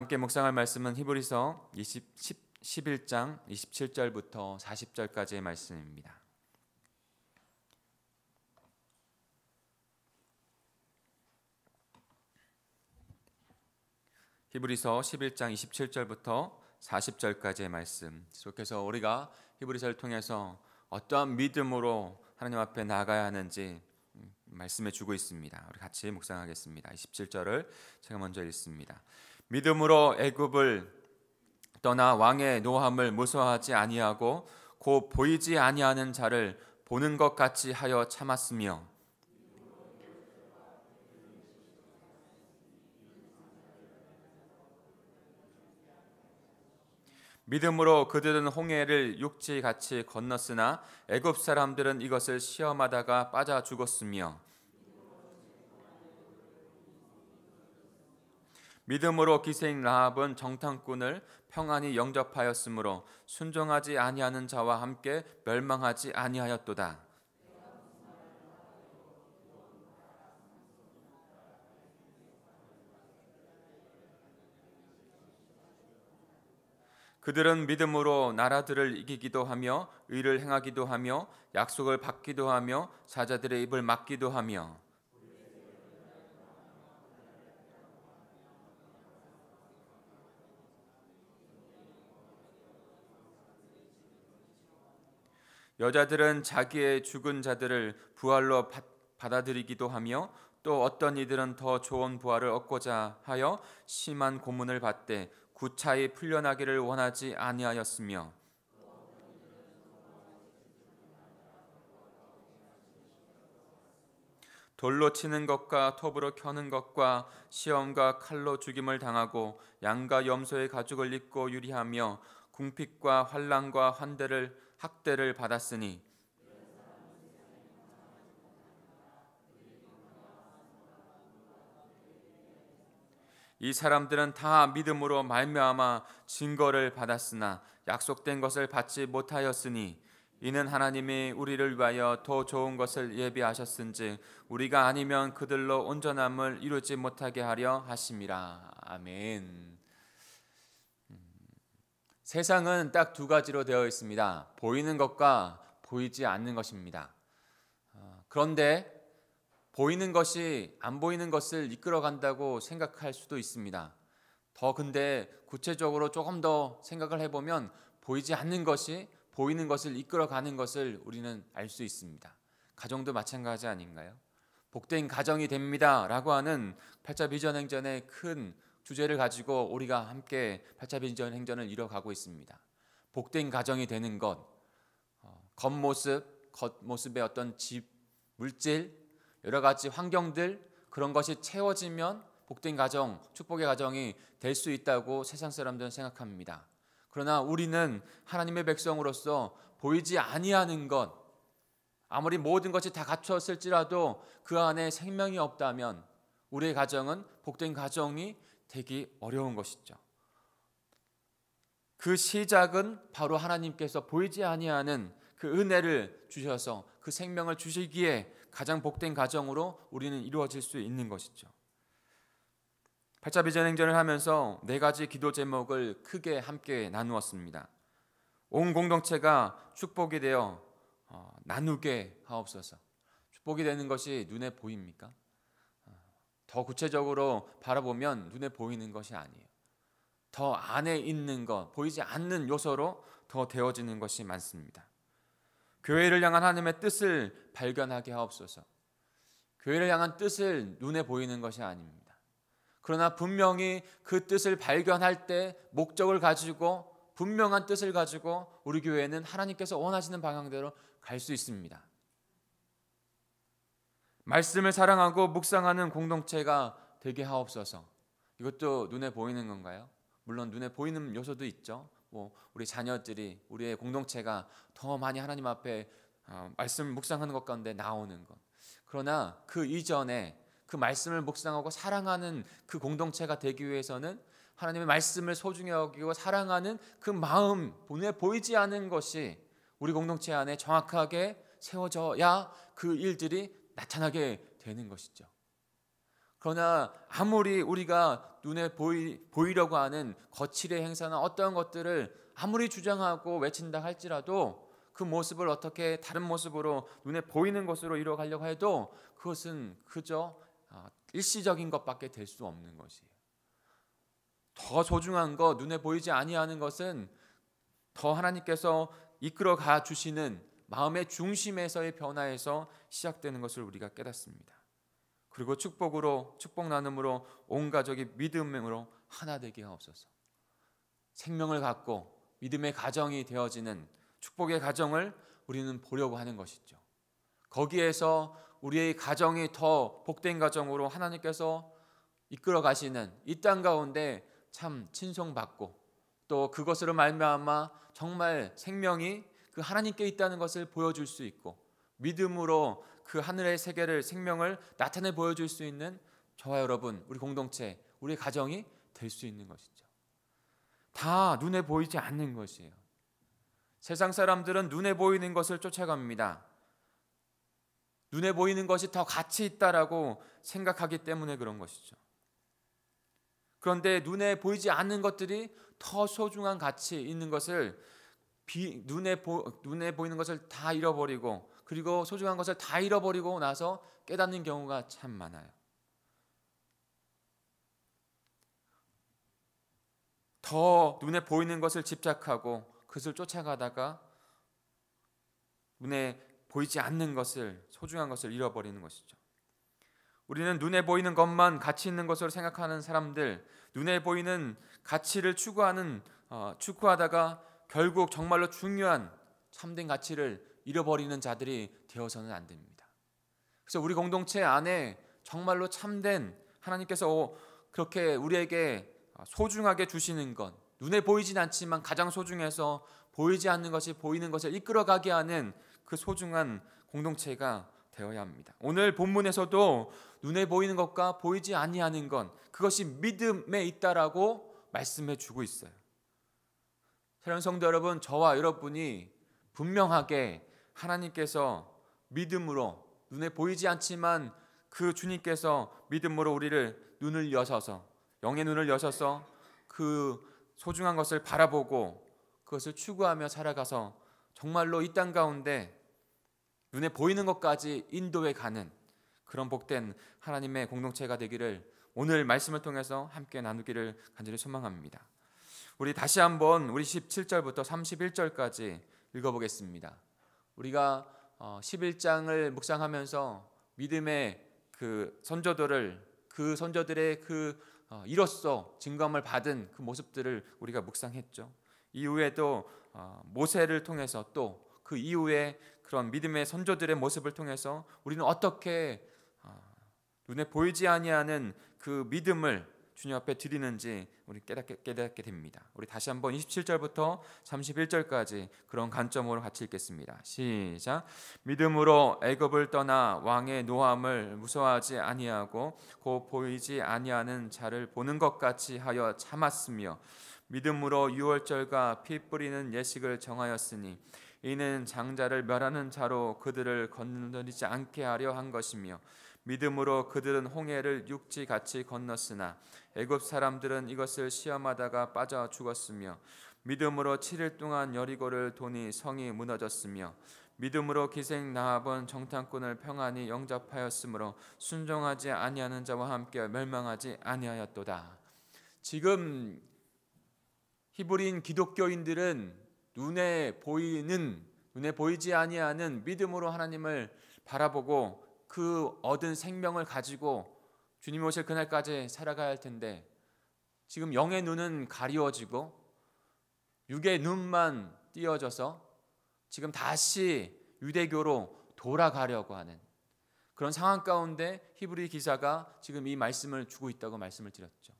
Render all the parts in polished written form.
함께 묵상할 말씀은 히브리서 11장 27절부터 40절까지의 말씀입니다. 히브리서 11장 27절부터 40절까지의 말씀, 계속해서 우리가 히브리서를 통해서 어떠한 믿음으로 하나님 앞에 나아가야 하는지 말씀해 주고 있습니다. 우리 같이 묵상하겠습니다. 27절을 제가 먼저 읽습니다. 믿음으로 애굽을 떠나 왕의 노함을 무서워하지 아니하고 곧 보이지 아니하는 자를 보는 것 같이 하여 참았으며 믿음으로 그들은 홍해를 육지같이 건넜으나 애굽 사람들은 이것을 시험하다가 빠져 죽었으며 믿음으로 기생 라합은 정탐꾼을 평안히 영접하였으므로 순종하지 아니하는 자와 함께 멸망하지 아니하였도다. 그들은 믿음으로 나라들을 이기기도 하며 의를 행하기도 하며 약속을 받기도 하며 사자들의 입을 막기도 하며 여자들은 자기의 죽은 자들을 부활로 받아들이기도 하며 또 어떤 이들은 더 좋은 부활을 얻고자 하여 심한 고문을 받되 구차히 풀려나기를 원하지 아니하였으며 돌로 치는 것과 톱으로 켜는 것과 시험과 칼로 죽임을 당하고 양과 염소의 가죽을 입고 유리하며 궁핍과 환난과 학대를 받았으니 이 사람들은 다 믿음으로 말미암아 증거를 받았으나 약속된 것을 받지 못하였으니 이는 하나님이 우리를 위하여 더 좋은 것을 예비하셨은즉 우리가 아니면 그들로 온전함을 이루지 못하게 하려 하심이라. 아멘. 세상은 딱 두 가지로 되어 있습니다. 보이는 것과 보이지 않는 것입니다. 그런데 보이는 것이 안 보이는 것을 이끌어간다고 생각할 수도 있습니다. 근데 구체적으로 조금 더 생각을 해보면 보이지 않는 것이 보이는 것을 이끌어가는 것을 우리는 알 수 있습니다. 가정도 마찬가지 아닌가요? 복된 가정이 됩니다 라고 하는 8차 비전 행전의 큰 주제를 가지고 우리가 함께 8차 비전 행전을 이뤄가고 있습니다. 복된 가정이 되는 것, 겉모습의 어떤 집, 물질, 여러 가지 환경들, 그런 것이 채워지면 복된 가정, 축복의 가정이 될 수 있다고 세상 사람들은 생각합니다. 그러나 우리는 하나님의 백성으로서 보이지 아니하는 것, 아무리 모든 것이 다 갖추었을지라도 그 안에 생명이 없다면 우리의 가정은 복된 가정이 되기 어려운 것이죠. 그 시작은 바로 하나님께서 보이지 아니하는 그 은혜를 주셔서 그 생명을 주시기에 가장 복된 가정으로 우리는 이루어질 수 있는 것이죠. 8차 비전 행전을 하면서 4가지 기도 제목을 크게 함께 나누었습니다. 온 공동체가 축복이 되어 나누게 하옵소서. 축복이 되는 것이 눈에 보입니까? 더 구체적으로 바라보면 눈에 보이는 것이 아니에요. 더 안에 있는 것, 보이지 않는 요소로 더 되어지는 것이 많습니다. 교회를 향한 하나님의 뜻을 발견하게 하옵소서. 교회를 향한 뜻을 눈에 보이는 것이 아닙니다. 그러나 분명히 그 뜻을 발견할 때 목적을 가지고 분명한 뜻을 가지고 우리 교회는 하나님께서 원하시는 방향대로 갈 수 있습니다. 말씀을 사랑하고 묵상하는 공동체가 되게 하옵소서. 이것도 눈에 보이는 건가요? 물론 눈에 보이는 요소도 있죠. 우리 자녀들이, 우리의 공동체가 더 많이 하나님 앞에 말씀을 묵상하는 것 가운데 나오는 것. 그러나 그 이전에 그 말씀을 묵상하고 사랑하는 그 공동체가 되기 위해서는 하나님의 말씀을 소중히 여기고 사랑하는 그 마음, 눈에 보이지 않은 것이 우리 공동체 안에 정확하게 세워져야 그 일들이 나타나게 되는 것이죠. 그러나 아무리 우리가 눈에 보이려고 하는 거칠의 행사나 어떠한 것들을 아무리 주장하고 외친다 할지라도 그 모습을 어떻게 다른 모습으로 눈에 보이는 것으로 이루어가려고 해도 그것은 그저 일시적인 것밖에 될 수 없는 것이에요. 더 소중한 것, 눈에 보이지 아니하는 것은 더 하나님께서 이끌어가 주시는 마음의 중심에서의 변화에서 시작되는 것을 우리가 깨닫습니다. 그리고 축복 나눔으로 온 가족이 믿음으로 하나 되게 하옵소서. 생명을 갖고 믿음의 가정이 되어지는 축복의 가정을 우리는 보려고 하는 것이죠. 거기에서 우리의 가정이 더 복된 가정으로 하나님께서 이끌어 가시는 이 땅 가운데 참 친송받고 또 그것으로 말미암아 정말 생명이 그 하나님께 있다는 것을 보여줄 수 있고 믿음으로 그 하늘의 세계를 생명을 나타내 보여줄 수 있는 저와 여러분, 우리 공동체, 우리 가정이 될 수 있는 것이죠. 다 눈에 보이지 않는 것이에요. 세상 사람들은 눈에 보이는 것을 쫓아갑니다. 눈에 보이는 것이 더 가치 있다라고 생각하기 때문에 그런 것이죠. 그런데 눈에 보이지 않는 것들이 더 소중한 가치 있는 것을 눈에 보이는 것을 다 잃어버리고 그리고 소중한 것을 다 잃어버리고 나서 깨닫는 경우가 참 많아요. 더 눈에 보이는 것을 집착하고 그것을 쫓아가다가 눈에 보이지 않는 것을, 소중한 것을 잃어버리는 것이죠. 우리는 눈에 보이는 것만 가치 있는 것으로 생각하는 사람들, 눈에 보이는 가치를 추구하다가 결국 정말로 중요한 참된 가치를 잃어버리는 자들이 되어서는 안 됩니다. 그래서 우리 공동체 안에 정말로 참된 하나님께서 그렇게 우리에게 소중하게 주시는 것, 눈에 보이진 않지만 가장 소중해서 보이지 않는 것이 보이는 것을 이끌어가게 하는 그 소중한 공동체가 되어야 합니다. 오늘 본문에서도 눈에 보이는 것과 보이지 아니하는 것, 그것이 믿음에 있다라고 말씀해 주고 있어요. 사랑하는 성도 여러분, 저와 여러분이 분명하게 하나님께서 믿음으로 눈에 보이지 않지만 그 주님께서 믿음으로 우리를 눈을 여셔서 영의 눈을 여셔서 그 소중한 것을 바라보고 그것을 추구하며 살아가서 정말로 이 땅 가운데 눈에 보이는 것까지 인도해 가는 그런 복된 하나님의 공동체가 되기를 오늘 말씀을 통해서 함께 나누기를 간절히 소망합니다. 우리 다시 한번 우리 17절부터 31절까지 읽어보겠습니다. 우리가 11장을 묵상하면서 믿음의 그 선조들의 이로써 증거함을 받은 그 모습들을 우리가 묵상했죠. 이후에도 모세를 통해서 또 그 이후에 그런 믿음의 선조들의 모습을 통해서 우리는 어떻게 눈에 보이지 아니하는 그 믿음을 주님 앞에 드리는지 우리 깨닫게 됩니다. 우리 다시 한번 27절부터 31절까지 그런 관점으로 같이 읽겠습니다. 시작. 믿음으로 애굽을 떠나 왕의 노함을 무서워하지 아니하고 곧 보이지 아니하는 자를 보는 것 같이 하여 참았으며 믿음으로 유월절과 피 뿌리는 예식을 정하였으니 이는 장자를 멸하는 자로 그들을 건너리지 않게 하려 한 것이며 믿음으로 그들은 홍해를 육지같이 건넜으나 애굽 사람들은 이것을 시험하다가 빠져 죽었으며 믿음으로 7일 동안 여리고를 도니 성이 무너졌으며 믿음으로 기생 나합은 정탐꾼을 평안히 영접하였으므로 순종하지 아니하는 자와 함께 멸망하지 아니하였도다. 지금 히브리인 기독교인들은 눈에 보이지 아니하는 믿음으로 하나님을 바라보고 그 얻은 생명을 가지고 주님 오실 그날까지 살아가야 할 텐데 지금 영의 눈은 가리워지고 육의 눈만 띄어져서 지금 다시 유대교로 돌아가려고 하는 그런 상황 가운데 히브리 기사가 지금 이 말씀을 주고 있다고 말씀을 드렸죠.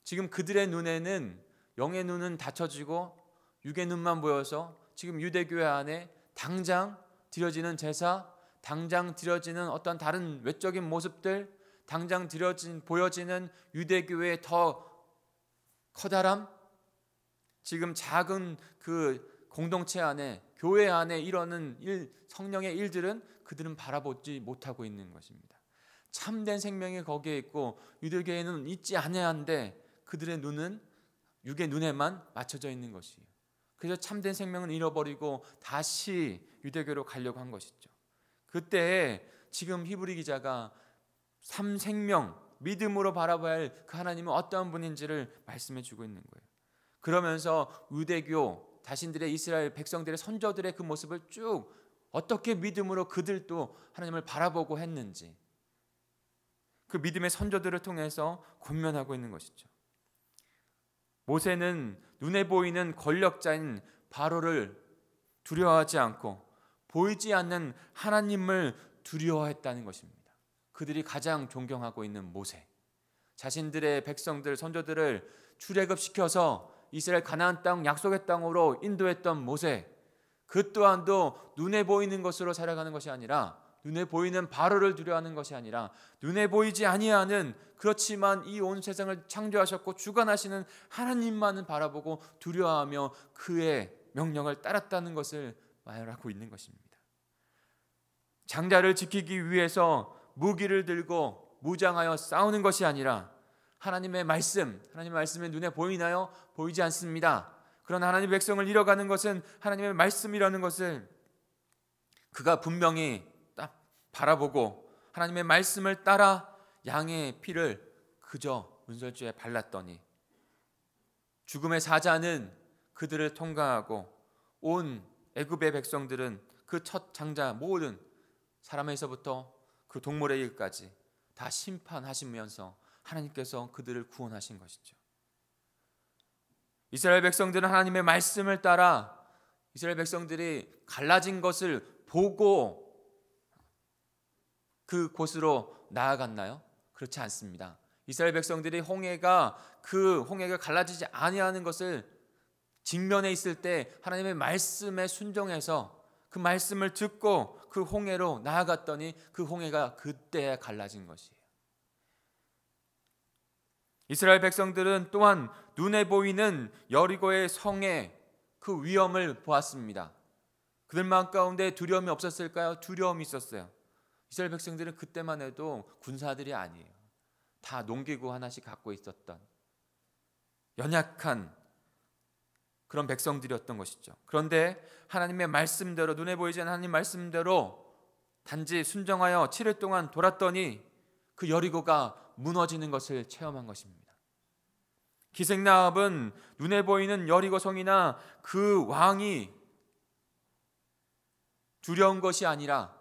지금 그들의 눈에는 영의 눈은 닫혀지고 육의 눈만 보여서 지금 유대교회 안에 당장 드려지는 제사, 당장 드려지는 어떤 다른 외적인 모습들, 당장 보여지는 유대교회의 더 커다람, 지금 작은 그 공동체 안에, 교회 안에 이러는 성령의 일들은 그들은 바라보지 못하고 있는 것입니다. 참된 생명이 거기에 있고 유대교에는 있지 아니한데 그들의 눈은 육의 눈에만 맞춰져 있는 것이에요. 그래서 참된 생명은 잃어버리고 다시 유대교로 가려고 한 것이죠. 그때 지금 히브리 기자가 삼생명, 믿음으로 바라봐야 할 그 하나님은 어떠한 분인지를 말씀해 주고 있는 거예요. 그러면서 유대교, 자신들의 이스라엘 백성들의 선조들의 그 모습을 쭉 어떻게 믿음으로 그들도 하나님을 바라보고 했는지 그 믿음의 선조들을 통해서 권면하고 있는 것이죠. 모세는 눈에 보이는 권력자인 바로를 두려워하지 않고 보이지 않는 하나님을 두려워했다는 것입니다. 그들이 가장 존경하고 있는 모세, 자신들의 백성들, 선조들을 출애굽시켜서 이스라엘 가나안 땅 약속의 땅으로 인도했던 모세, 그 또한도 눈에 보이는 것으로 살아가는 것이 아니라 눈에 보이는 바로를 두려워하는 것이 아니라 눈에 보이지 아니하는 그렇지만 이 온 세상을 창조하셨고 주관하시는 하나님만을 바라보고 두려워하며 그의 명령을 따랐다는 것을 말하고 있는 것입니다. 장자를 지키기 위해서 무기를 들고 무장하여 싸우는 것이 아니라 하나님의 말씀이 눈에 보이나요? 보이지 않습니다. 그러나 하나님의 백성을 잃어가는 것은 하나님의 말씀이라는 것을 그가 분명히 딱 바라보고 하나님의 말씀을 따라 양의 피를 그저 문설주에 발랐더니 죽음의 사자는 그들을 통과하고 온 애굽의 백성들은 그 첫 장자 모든 사람에서부터 그 동물의 일까지 다 심판하시면서 하나님께서 그들을 구원하신 것이죠. 이스라엘 백성들은 하나님의 말씀을 따라 이스라엘 백성들이 갈라진 것을 보고 그 곳으로 나아갔나요? 그렇지 않습니다. 이스라엘 백성들이 홍해가 갈라지지 아니하는 것을 직면에 있을 때 하나님의 말씀에 순종해서 그 말씀을 듣고 그 홍해로 나아갔더니 그 홍해가 그때 갈라진 것이에요. 이스라엘 백성들은 또한 눈에 보이는 여리고의 성의 그 위험을 보았습니다. 그들 마음 가운데 두려움이 없었을까요? 두려움이 있었어요. 이스라엘 백성들은 그때만 해도 군사들이 아니에요. 다 농기구 하나씩 갖고 있었던 연약한 그런 백성들이었던 것이죠. 그런데 하나님의 말씀대로 눈에 보이지 않는 하나님 말씀대로 단지 순종하여 7일 동안 돌았더니 그 여리고가 무너지는 것을 체험한 것입니다. 기생나합은 눈에 보이는 여리고 성이나 그 왕이 두려운 것이 아니라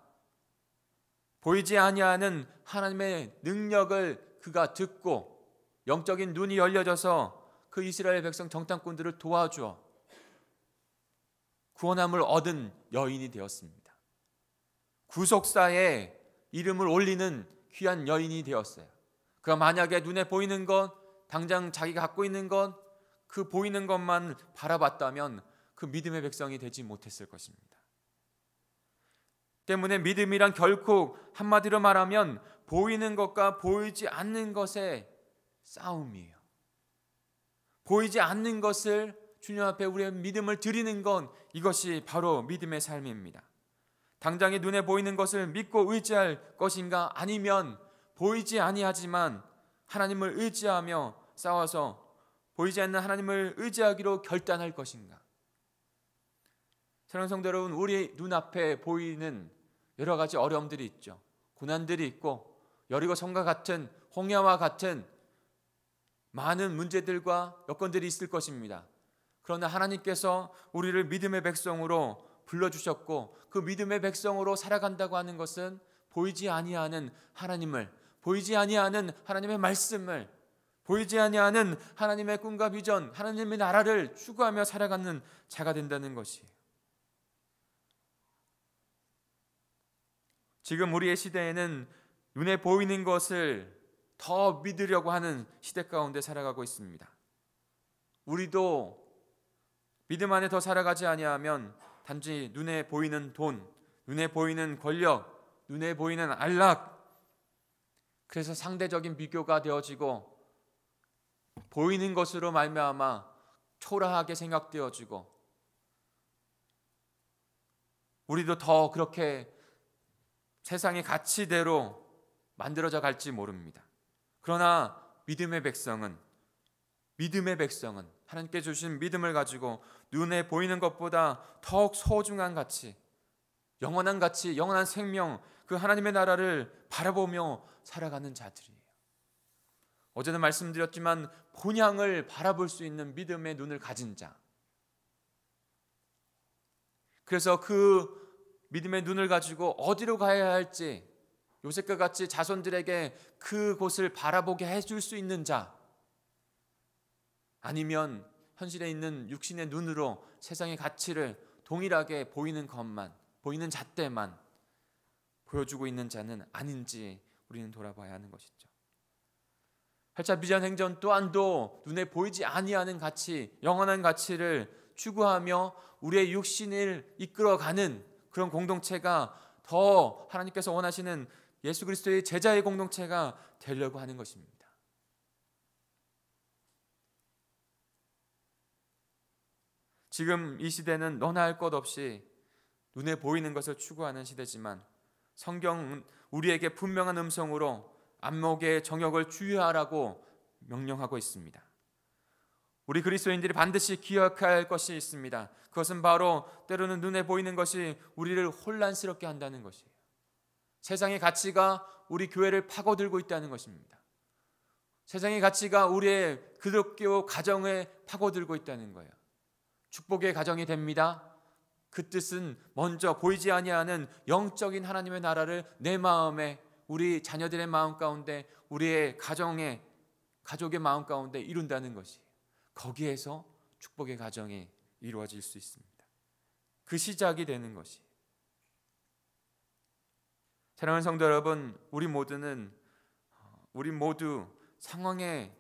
보이지 아니하는 하나님의 능력을 그가 듣고 영적인 눈이 열려져서 그 이스라엘 백성 정탐꾼들을 도와주어 구원함을 얻은 여인이 되었습니다. 구속사에 이름을 올리는 귀한 여인이 되었어요. 그가 만약에 눈에 보이는 것, 당장 자기가 갖고 있는 것, 그 보이는 것만 바라봤다면 그 믿음의 백성이 되지 못했을 것입니다. 때문에 믿음이란 결코 한마디로 말하면 보이는 것과 보이지 않는 것의 싸움이에요. 보이지 않는 것을 주님 앞에 우리의 믿음을 드리는 건 이것이 바로 믿음의 삶입니다. 당장에 눈에 보이는 것을 믿고 의지할 것인가, 아니면 보이지 아니하지만 하나님을 의지하며 싸워서 보이지 않는 하나님을 의지하기로 결단할 것인가. 사랑하는 성도 여러분, 우리 눈앞에 보이는 여러 가지 어려움들이 있죠. 고난들이 있고 여리고 성과 같은 홍해와 같은 많은 문제들과 여건들이 있을 것입니다. 그러나 하나님께서 우리를 믿음의 백성으로 불러주셨고 그 믿음의 백성으로 살아간다고 하는 것은 보이지 아니하는 하나님을, 보이지 아니하는 하나님의 말씀을, 보이지 아니하는 하나님의 꿈과 비전, 하나님의 나라를 추구하며 살아가는 자가 된다는 것이에요. 지금 우리의 시대에는 눈에 보이는 것을 더 믿으려고 하는 시대 가운데 살아가고 있습니다. 우리도 믿음 안에 더 살아가지 아니하면 단지 눈에 보이는 돈, 눈에 보이는 권력, 눈에 보이는 안락, 그래서 상대적인 비교가 되어지고 보이는 것으로 말미암아 초라하게 생각되어지고 우리도 더 그렇게 세상의 가치대로 만들어져 갈지 모릅니다. 그러나 믿음의 백성은 하나님께 주신 믿음을 가지고 눈에 보이는 것보다 더욱 소중한 가치, 영원한 가치, 영원한 생명, 그 하나님의 나라를 바라보며 살아가는 자들이에요. 어제도 말씀드렸지만 본향을 바라볼 수 있는 믿음의 눈을 가진 자, 그래서 그 믿음의 눈을 가지고 어디로 가야 할지 요셉과 같이 자손들에게 그곳을 바라보게 해줄 수 있는 자, 아니면 현실에 있는 육신의 눈으로 세상의 가치를 동일하게 보이는 것만, 보이는 잣대만 보여주고 있는 자는 아닌지 우리는 돌아봐야 하는 것이죠. 8차 비전행전 또한도 눈에 보이지 아니하는 가치, 영원한 가치를 추구하며 우리의 육신을 이끌어가는 그런 공동체가 더 하나님께서 원하시는 예수 그리스도의 제자의 공동체가 되려고 하는 것입니다. 지금 이 시대는 너나 할 것 없이 눈에 보이는 것을 추구하는 시대지만 성경은 우리에게 분명한 음성으로 안목의 정욕을 주의하라고 명령하고 있습니다. 우리 그리스도인들이 반드시 기억할 것이 있습니다. 그것은 바로 때로는 눈에 보이는 것이 우리를 혼란스럽게 한다는 것이에요. 세상의 가치가 우리 교회를 파고들고 있다는 것입니다. 세상의 가치가 우리의 기독교 가정에 파고들고 있다는 거예요. 축복의 가정이 됩니다. 그 뜻은 먼저 보이지 아니하는 영적인 하나님의 나라를 내 마음에, 우리 자녀들의 마음 가운데, 우리의 가족의 마음 가운데 이룬다는 것이에요. 거기에서 축복의 가정이 이루어질 수 있습니다. 그 시작이 되는 것이. 사랑하는 성도 여러분, 우리 모두 상황을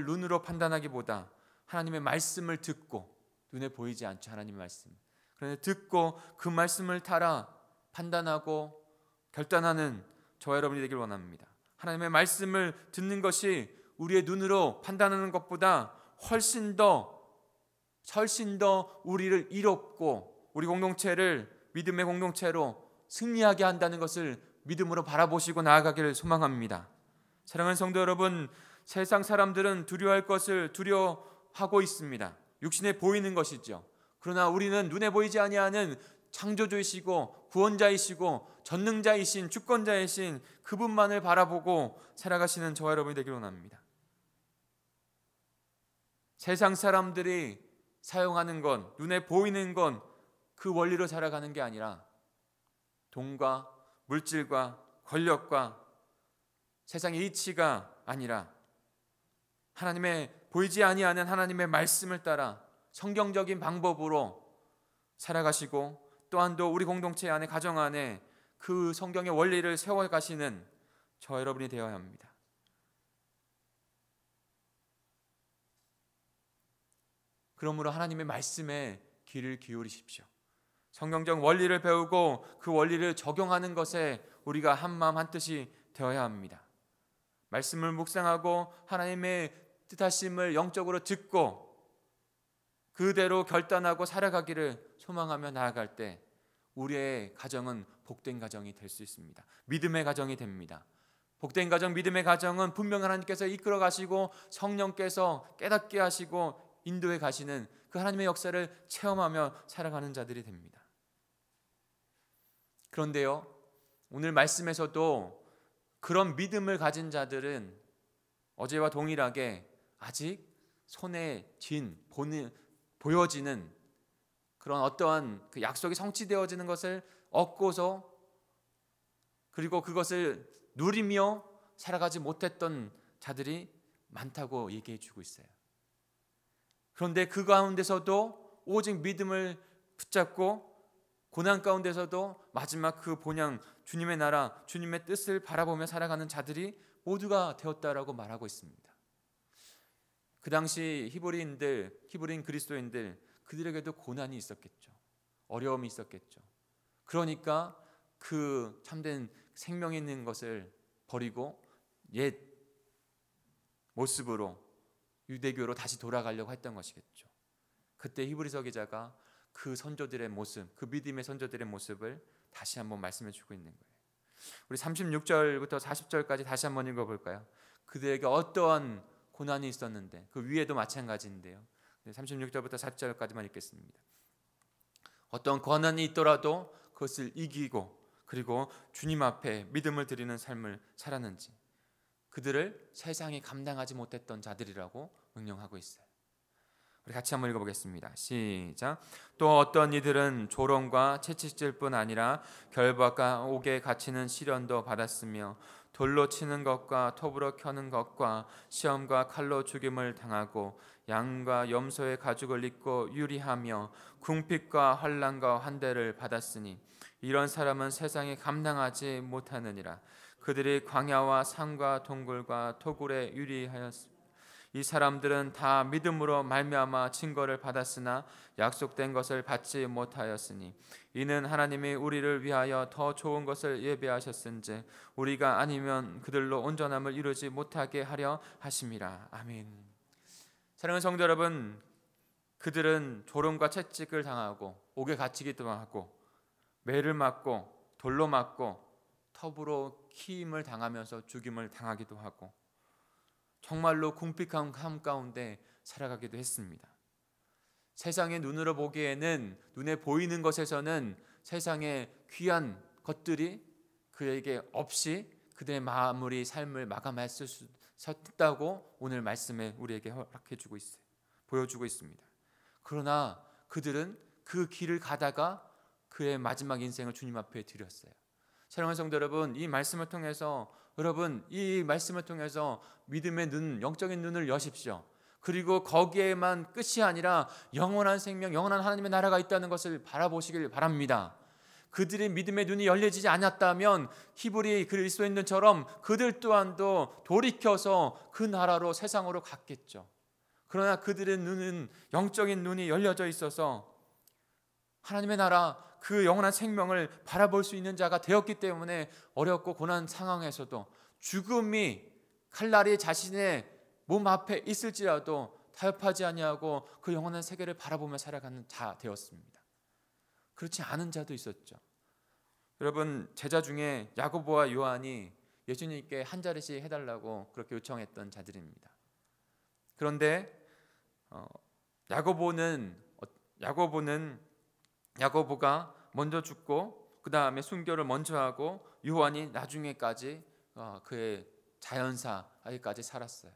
눈으로 판단하기보다 하나님의 말씀을 듣고, 눈에 보이지 않죠, 하나님의 말씀. 그런데 듣고 그 말씀을 따라 판단하고 결단하는 저와 여러분이 되길 원합니다. 하나님의 말씀을 듣는 것이 우리의 눈으로 판단하는 것보다 훨씬 더 우리를 이롭고 우리 공동체를 믿음의 공동체로 승리하게 한다는 것을 믿음으로 바라보시고 나아가기를 소망합니다. 사랑하는 성도 여러분, 세상 사람들은 두려워할 것을 두려워하고 있습니다. 육신에 보이는 것이죠. 그러나 우리는 눈에 보이지 아니하는 창조주이시고 구원자이시고 전능자이신 주권자이신 그분만을 바라보고 살아가시는 저와 여러분이 되기를 원합니다. 세상 사람들이 사용하는 건, 눈에 보이는 건 그 원리로 살아가는 게 아니라 돈과 물질과 권력과 세상의 이치가 아니라 하나님의 보이지 아니하는 하나님의 말씀을 따라 성경적인 방법으로 살아가시고, 또한도 우리 공동체 안에, 가정 안에 그 성경의 원리를 세워가시는 저 여러분이 되어야 합니다. 그러므로 하나님의 말씀에 귀를 기울이십시오. 성경적 원리를 배우고 그 원리를 적용하는 것에 우리가 한마음 한뜻이 되어야 합니다. 말씀을 묵상하고 하나님의 뜻하심을 영적으로 듣고 그대로 결단하고 살아가기를 소망하며 나아갈 때 우리의 가정은 복된 가정이 될 수 있습니다. 믿음의 가정이 됩니다. 복된 가정, 믿음의 가정은 분명 하나님께서 이끌어 가시고 성령께서 깨닫게 하시고 인도해 가시는 그 하나님의 역사를 체험하며 살아가는 자들이 됩니다. 그런데요, 오늘 말씀에서도 그런 믿음을 가진 자들은 어제와 동일하게 아직 손에 보여지는 그런 어떠한 그 약속이 성취되어지는 것을 얻고서, 그리고 그것을 누리며 살아가지 못했던 자들이 많다고 얘기해 주고 있어요. 그런데 그 가운데서도 오직 믿음을 붙잡고 고난 가운데서도 마지막 그 본향, 주님의 나라, 주님의 뜻을 바라보며 살아가는 자들이 모두가 되었다라고 말하고 있습니다. 그 당시 히브리인 그리스도인들, 그들에게도 고난이 있었겠죠. 어려움이 있었겠죠. 그러니까 그 참된 생명 있는 것을 버리고 옛 모습으로 유대교로 다시 돌아가려고 했던 것이겠죠. 그때 히브리서 기자가 그 선조들의 모습, 그 믿음의 선조들의 모습을 다시 한번 말씀해 주고 있는 거예요. 우리 36절부터 40절까지 다시 한번 읽어볼까요? 그들에게 어떠한 고난이 있었는데 그 위에도 마찬가지인데요. 36절부터 40절까지만 읽겠습니다. 어떤 고난이 있더라도 그것을 이기고 그리고 주님 앞에 믿음을 드리는 삶을 살았는지 그들을 세상이 감당하지 못했던 자들이라고 명령하고 있어요. 우리 같이 한번 읽어보겠습니다. 시작. 또 어떤 이들은 조롱과 채찍질뿐 아니라 결박과 옥에 갇히는 시련도 받았으며 돌로 치는 것과 톱으로 켜는 것과 시험과 칼로 죽임을 당하고 양과 염소의 가죽을 입고 유리하며 궁핍과 환난과 환대를 받았으니 이런 사람은 세상에 감당하지 못하느니라. 그들이 광야와 산과 동굴과 토굴에 유리하였습니다. 이 사람들은 다 믿음으로 말미암아 증거를 받았으나 약속된 것을 받지 못하였으니 이는 하나님이 우리를 위하여 더 좋은 것을 예비하셨은지 우리가 아니면 그들로 온전함을 이루지 못하게 하려 하심이라. 아멘. 사랑하는 성도 여러분, 그들은 조롱과 채찍을 당하고 옥에 갇히기도 하고 매를 맞고 돌로 맞고 톱으로 키임을 당하면서 죽임을 당하기도 하고 정말로 궁핍한 삶 가운데 살아가기도 했습니다. 세상의 눈으로 보기에는 눈에 보이는 것에서는 세상의 귀한 것들이 그에게 없이 그들의 마무리 삶을 마감할 수 있다고 오늘 말씀에 우리에게 허락해주고 있어요. 보여주고 있습니다. 그러나 그들은 그 길을 가다가 그의 마지막 인생을 주님 앞에 드렸어요. 사랑하는 성도 여러분, 이 말씀을 통해서 믿음의 눈, 영적인 눈을 여십시오. 그리고 거기에만 끝이 아니라 영원한 생명, 영원한 하나님의 나라가 있다는 것을 바라보시길 바랍니다. 그들의 믿음의 눈이 열려지지 않았다면 히브리 그리스도인들처럼 그들 또한도 돌이켜서 그 나라로 세상으로 갔겠죠. 그러나 그들의 눈은 영적인 눈이 열려져 있어서 하나님의 나라 그 영원한 생명을 바라볼 수 있는 자가 되었기 때문에 어렵고 고난 상황에서도 죽음이 칼날이 자신의 몸 앞에 있을지라도 타협하지 아니하고 그 영원한 세계를 바라보며 살아가는 자 되었습니다. 그렇지 않은 자도 있었죠. 여러분, 제자 중에 야고보와 요한이 예수님께 한 자리씩 해달라고 그렇게 요청했던 자들입니다. 그런데 야고보가 먼저 죽고 그 다음에 순교를 먼저 하고 요한이 나중에까지 그의 자연사까지 살았어요.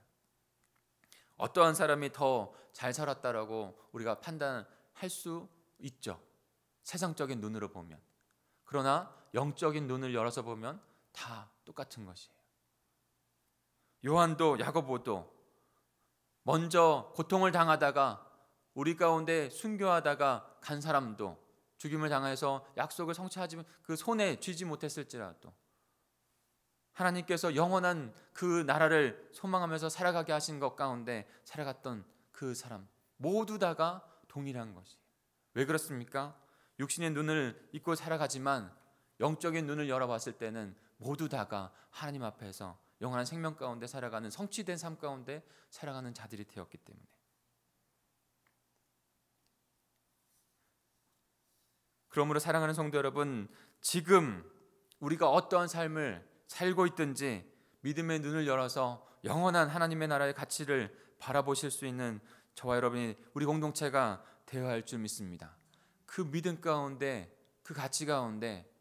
어떠한 사람이 더 잘 살았다라고 우리가 판단할 수 있죠. 세상적인 눈으로 보면. 그러나 영적인 눈을 열어서 보면 다 똑같은 것이에요. 요한도 야고보도 먼저 고통을 당하다가 우리 가운데 순교하다가 간 사람도 죽임을 당해서 약속을 성취하지 그 손에 쥐지 못했을지라도 하나님께서 영원한 그 나라를 소망하면서 살아가게 하신 것 가운데 살아갔던 그 사람 모두 다가 동일한 것이에요. 왜 그렇습니까? 육신의 눈을 잊고 살아가지만 영적인 눈을 열어봤을 때는 모두 다가 하나님 앞에서 영원한 생명 가운데 살아가는 성취된 삶 가운데 살아가는 자들이 되었기 때문에. 그러므로 사랑하는 성도 여러분, 지금 우리가 어떠한 삶을 살고 있든지 믿음의 눈을 열어서 영원한 하나님의 나라의 가치를 바라보실 수 있는 저와 여러분이 우리 공동체가 되어야 할 줄 믿습니다. 그 믿음 가운데, 그 가치 가운데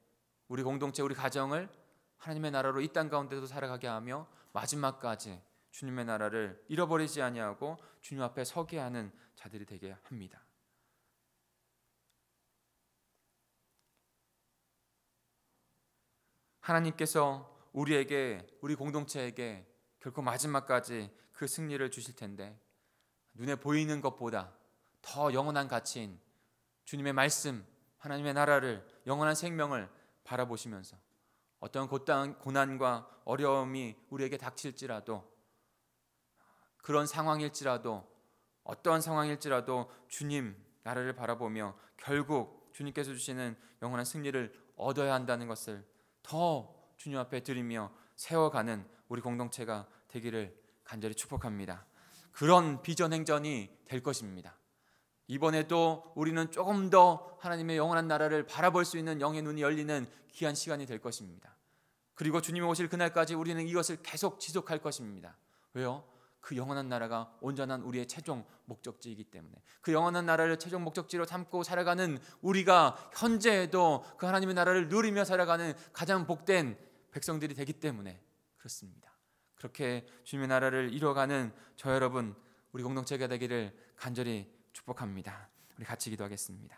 우리 공동체, 우리 가정을 하나님의 나라로 이 땅 가운데도 살아가게 하며 마지막까지 주님의 나라를 잃어버리지 아니하고 주님 앞에 서게 하는 자들이 되게 합니다. 하나님께서 우리에게, 우리 공동체에게 결코 마지막까지 그 승리를 주실 텐데 눈에 보이는 것보다 더 영원한 가치인 주님의 말씀, 하나님의 나라를, 영원한 생명을 바라보시면서 어떤 고난과 어려움이 우리에게 닥칠지라도 그런 상황일지라도 어떠한 상황일지라도 주님 나라를 바라보며 결국 주님께서 주시는 영원한 승리를 얻어야 한다는 것을 더 주님 앞에 드리며 세워가는 우리 공동체가 되기를 간절히 축복합니다. 그런 비전 행전이 될 것입니다. 이번에도 우리는 조금 더 하나님의 영원한 나라를 바라볼 수 있는 영의 눈이 열리는 귀한 시간이 될 것입니다. 그리고 주님이 오실 그날까지 우리는 이것을 계속 지속할 것입니다. 왜요? 그 영원한 나라가 온전한 우리의 최종 목적지이기 때문에, 그 영원한 나라를 최종 목적지로 삼고 살아가는 우리가 현재에도 그 하나님의 나라를 누리며 살아가는 가장 복된 백성들이 되기 때문에 그렇습니다. 그렇게 주님의 나라를 이루어가는 저 여러분, 우리 공동체가 되기를 간절히 축복합니다. 우리 같이 기도하겠습니다.